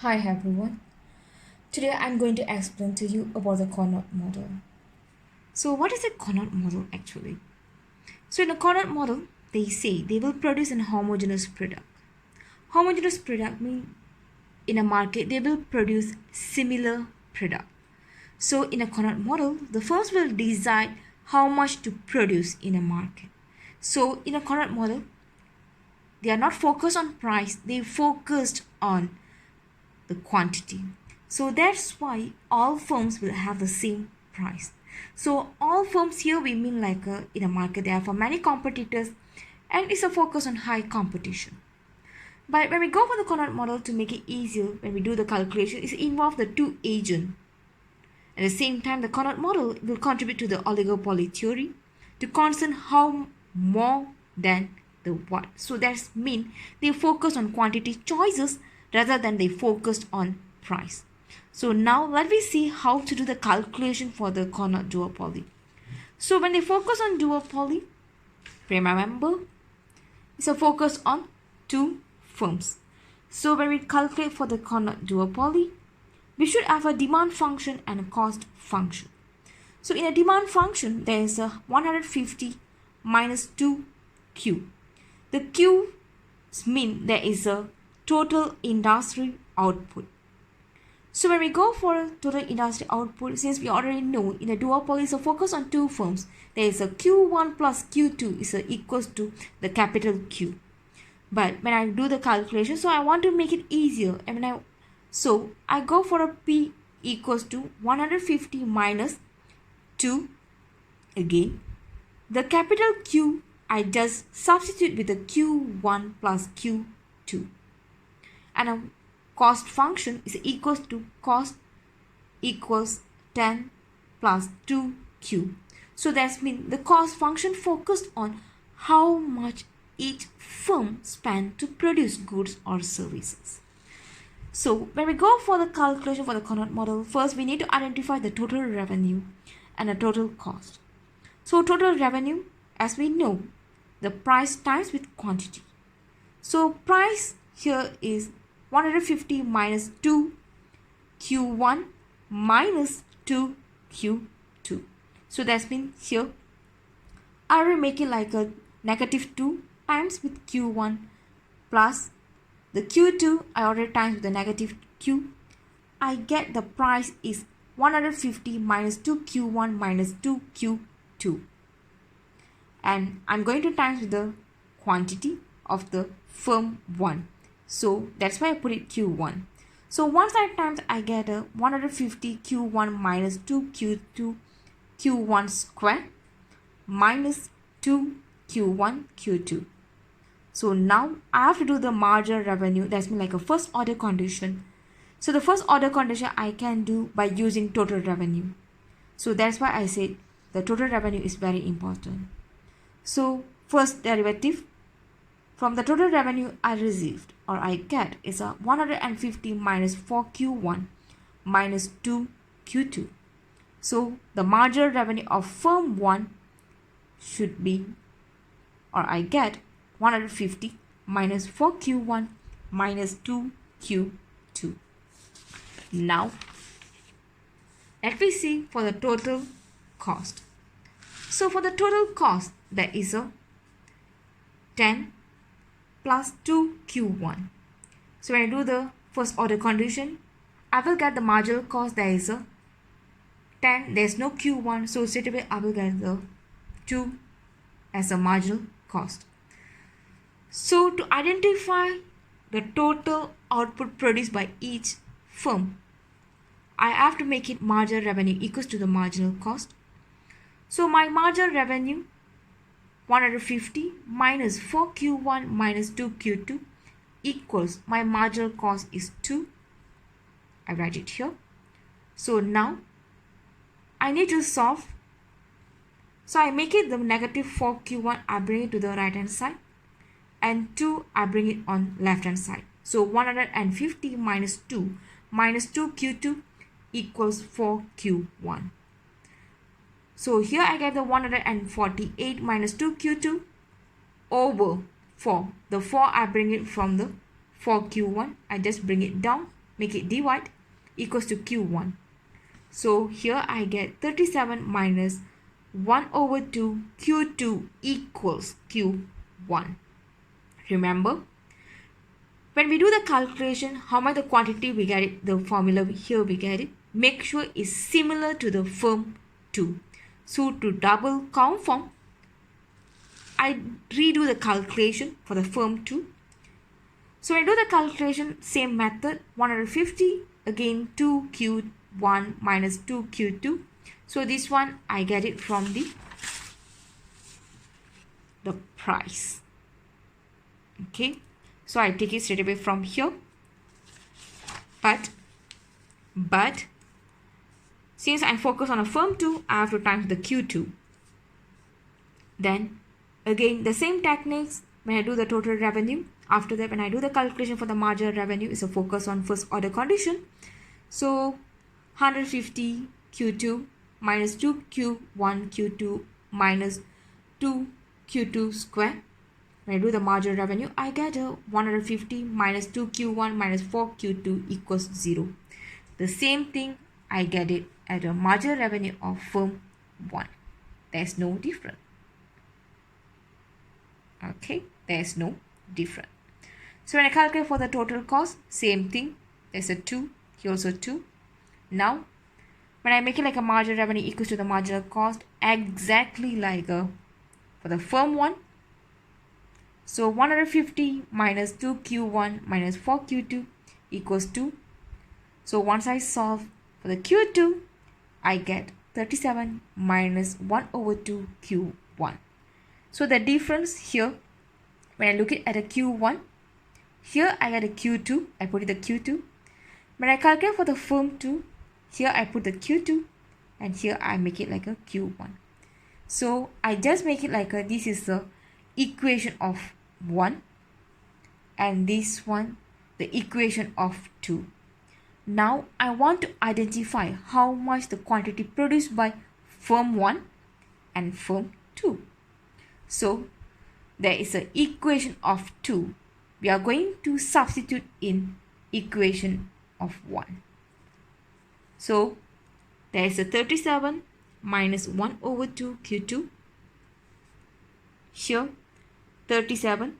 Hi everyone. Today I'm going to explain to you about the Cournot model. So what is a Cournot model actually? So in a Cournot model, they say they will produce an homogeneous product. Homogeneous product means in a market they will produce similar product. So in a Cournot model, the firms will decide how much to produce in a market. So in a Cournot model, they are not focused on price, they focused on the quantity. So that's why all firms will have the same price. So all firms here we mean like in a market there are for many competitors and it's a focus on high competition. But when we go for the Cournot model, to make it easier when we do the calculation, it involves the two agents. At the same time, the Cournot model will contribute to the oligopoly theory to concern how more than the what. So that's mean they focus on quantity choices rather than they focused on price. So now let me see how to do the calculation for the Cournot duopoly. So when they focus on duopoly, remember it's a focus on two firms. So when we calculate for the Cournot duopoly, we should have a demand function and a cost function. So in a demand function, there is a 150 minus 2Q. The Q means there is a total industry output. So when we go for total industry output, since we already know in a duopoly is a focus on two firms, there is a Q1 plus Q2 is equals to the capital Q. But when I do the calculation, so I want to make it easier, and so I go for a P equals to 150 minus 2 again. The capital Q I just substitute with the Q1 plus Q2. And a cost function is equals to cost equals 10 plus 2Q. So that means the cost function focused on how much each firm spend to produce goods or services. So when we go for the calculation for the Cournot model, first we need to identify the total revenue and the total cost. So total revenue, as we know, the price times with quantity. So price here is 150 minus 2 Q1 minus 2 Q2. So that's means here I will make it like a negative 2 times with Q1 plus the Q2 I already times with the negative Q. I get the price is 150 minus 2Q1 minus 2Q2. And I'm going to times with the quantity of the firm 1. So that's why I put it Q1. So once I times, I get a 150 Q1 minus 2 Q2 Q1 square minus 2 Q1 Q2. So now I have to do the marginal revenue. That's mean like a first order condition. So the first order condition I can do by using total revenue. So that's why I said the total revenue is very important. So first derivative from the total revenue I received or I get is a 150 minus 4Q1 minus 2Q2. So the marginal revenue of firm 1 should be, or I get 150 minus 4Q1 minus 2Q2. Now let me see for the total cost. So for the total cost, there is a 10 plus 2Q1. So when I do the first order condition, I will get the marginal cost. There is a 10, there is no Q1, so straight away I will get the 2 as a marginal cost. So to identify the total output produced by each firm, I have to make it marginal revenue equals to the marginal cost. So my marginal revenue 150 minus 4Q1 minus 2Q2 equals my marginal cost is 2. I write it here. So now I need to solve. So I make it the negative 4Q1, I bring it to the right hand side, and 2 I bring it on left hand side. So 150 minus 2 minus 2Q2 equals 4Q1. So here I get the 148 minus 2Q2 over 4. The 4 I bring it from the 4Q1. I just bring it down make it divide, equals to Q1. So here I get 37 minus 1 over 2 Q2 equals Q1. Remember, when we do the calculation, how much the quantity we get it, the formula here we get it, make sure is similar to the firm 2. So to double confirm, I redo the calculation for the firm 2. So when I do the calculation, same method, 150, again 2Q1 minus 2Q2. So this one I get it from the price. Okay, so I take it straight away from here. But since I focus on a firm 2, I have to times the Q2. Then again the same techniques when I do the total revenue. After that, when I do the calculation for the marginal revenue, is a focus on first order condition. So 150 Q2 minus 2Q1 Q2 minus 2Q2 square. When I do the marginal revenue, I get a 150 minus 2Q1 minus 4Q2 equals 0. The same thing I get it at a marginal revenue of firm 1. There's no difference. Okay, there's no difference. So when I calculate for the total cost, same thing. There's a 2, here also 2. Now, when I make it like a marginal revenue equals to the marginal cost, exactly like for the firm 1. So 150 minus 2Q1 minus 4Q2 equals 2. So once I solve for the Q2, I get 37 minus 1 over 2 Q1. So the difference here, when I look at a Q1, here I get a Q2, I put it the Q2. When I calculate for the firm 2, here I put the Q2 and here I make it like a Q1. So I just make it like this is the equation of 1 and this one the equation of 2. Now I want to identify how much the quantity produced by firm 1 and firm 2. So there is an equation of 2. We are going to substitute in equation of 1. So there is a 37 minus 1 over 2 Q2. Here 37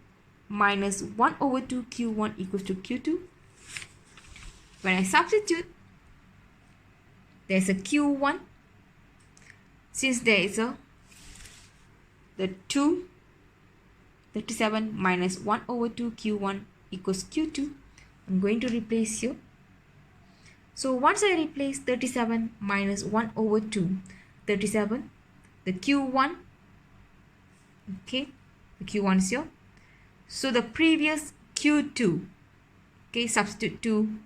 minus 1 over 2 Q1 equals to Q2. When I substitute, there is a Q1. Since there is the 2, 37 minus 1 over 2 Q1 equals Q2. I'm going to replace here. So once I replace 37 minus 1 over 2, 37, the Q1, okay, the Q1 is here. So the previous Q2, okay, substitute 2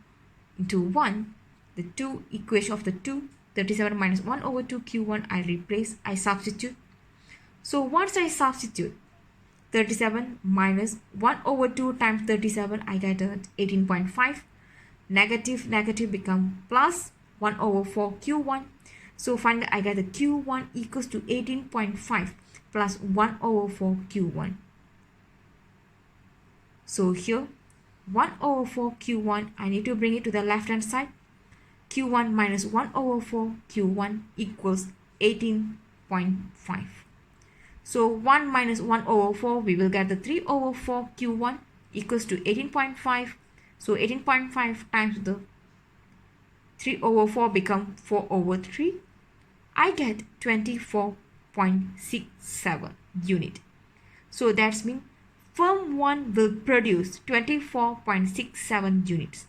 into 1, the 2 equation of the 2, 37 minus 1 over 2 Q1, I replace, I substitute. So once I substitute 37 minus 1 over 2 times 37, I get 18.5. Negative become plus 1 over 4 Q1. So finally I get the Q1 equals to 18.5 plus 1 over 4 Q1. So here 1 over 4 Q1, I need to bring it to the left hand side. Q1 minus 1 over 4 Q1 equals 18.5. So 1 minus 1 over 4, we will get the 3 over 4 Q1 equals to 18.5. So 18.5 times the 3 over 4 become 4 over 3. I get 24.67 unit. So that's mean firm 1 will produce 24.67 units.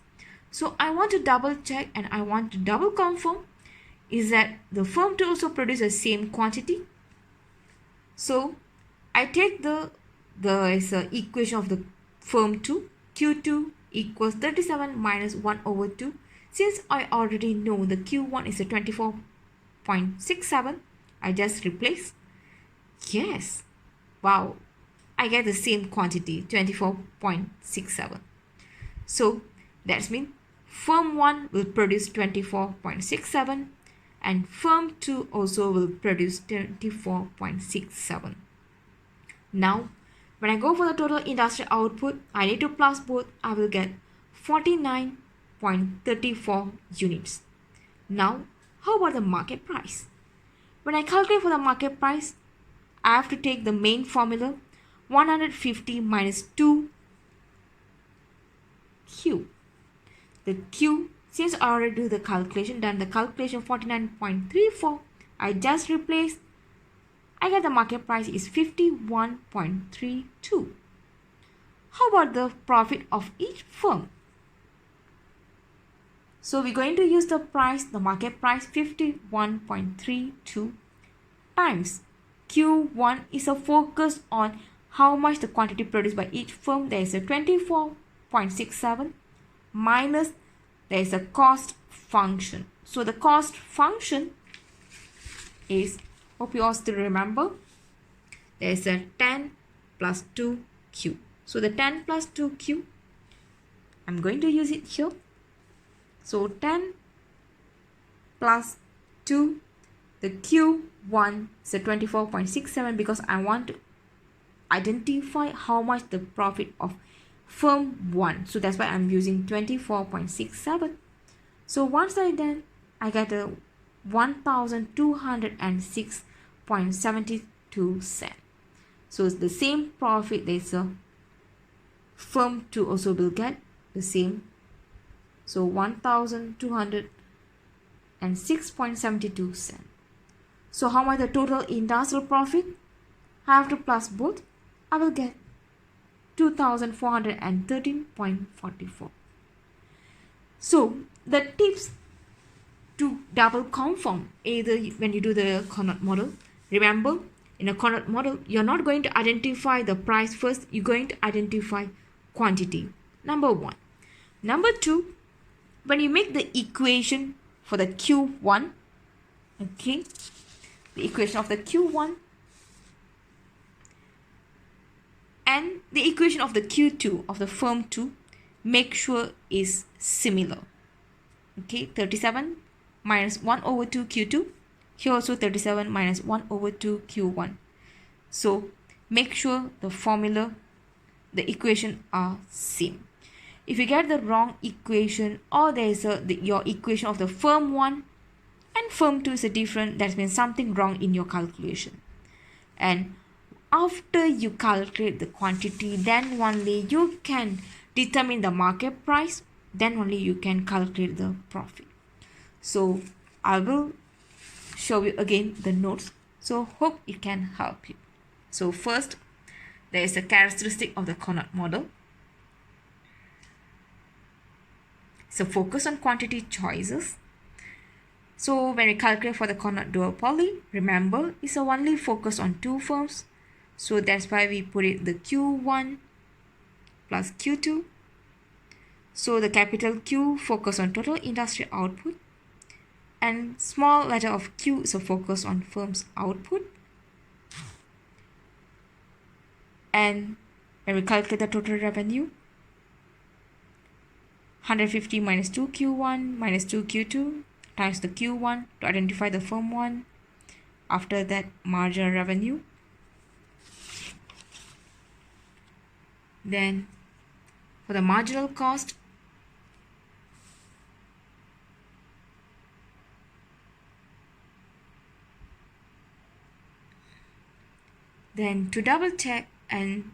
So I want to double check and I want to double confirm is that the firm 2 also produce the same quantity. So I take the equation of the firm 2, Q2 equals 37 minus 1 over 2. Since I already know the Q1 is a 24.67, I just replace. Yes, wow, I get the same quantity, 24.67. So that's mean firm 1 will produce 24.67 and firm 2 also will produce 24.67. Now when I go for the total industrial output, I need to plus both. I will get 49.67 49.34 units. Now, how about the market price? When I calculate for the market price, I have to take the main formula 150 minus 2Q. The Q, since I already do the calculation, done the calculation 49.34, I just replace. I get the market price is 51.32. How about the profit of each firm? So we're going to use the market price 51.32 times Q1 is a focus on how much the quantity produced by each firm. There is a 24.67 minus there is a cost function. So the cost function is, hope you all still remember, there is a 10 plus 2Q. So the 10 plus 2Q, I'm going to use it here. So 10 plus 2, the Q1 is a 24.67 because I want to identify how much the profit of firm 1. So that's why I'm using 24.67. So once I done, I get a 1206.72 cents. So it's the same profit. There's a firm 2 also will get the same. So 1206.72 cents. So how much the total industrial profit? I have to plus both. I will get 2413.44. So the tips to double confirm either when you do the Cournot model. Remember, in a Cournot model, you're not going to identify the price first. You're going to identify quantity. Number 1. Number 2, when you make the equation for the Q1, okay, the equation of the Q1 and the equation of the Q2 of the firm 2, make sure is similar. Okay, 37 minus 1 over 2 Q2. Here also 37 minus 1 over 2 Q1. So make sure the formula, the equation are same. If you get the wrong equation or there is your equation of the firm 1 and firm 2 is a different, that means something wrong in your calculation. And after you calculate the quantity, then only you can determine the market price, then only you can calculate the profit. So I will show you again the notes. So hope it can help you. So first, there is a characteristic of the Cournot model. So focus on quantity choices. So when we calculate for the Cournot duopoly, remember it's only focus on 2 firms. So that's why we put it the Q1 plus Q2. So the capital Q focus on total industrial output and small letter of Q is a focus on firm's output. And when we calculate the total revenue, 150 minus 2Q1 minus 2Q2 times the Q1 to identify the firm 1. After that, marginal revenue. Then for the marginal cost, then to double check and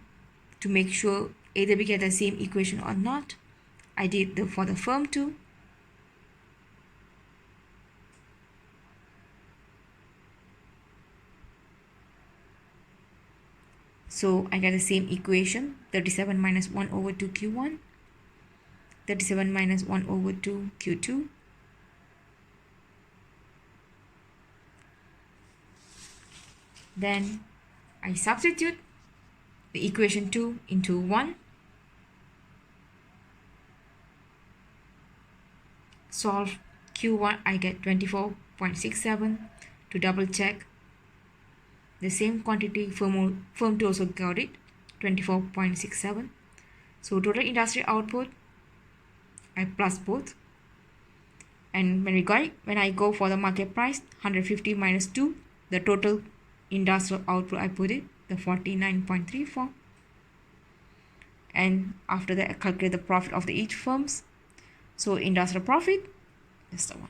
to make sure either we get the same equation or not, I did for the firm 2. So I get the same equation, 37 minus 1 over 2 Q1, 37 minus 1 over 2 Q2. Then I substitute the equation 2 into 1. Solve Q1, I get 24.67. To double check, the same quantity firm 2 also got it, 24.67. So total industrial output, I plus both. And when I go for the market price, 150 minus 2, the total industrial output, I put it the 49.34. And after that, I calculate the profit of the each firms. So industrial profit is the one.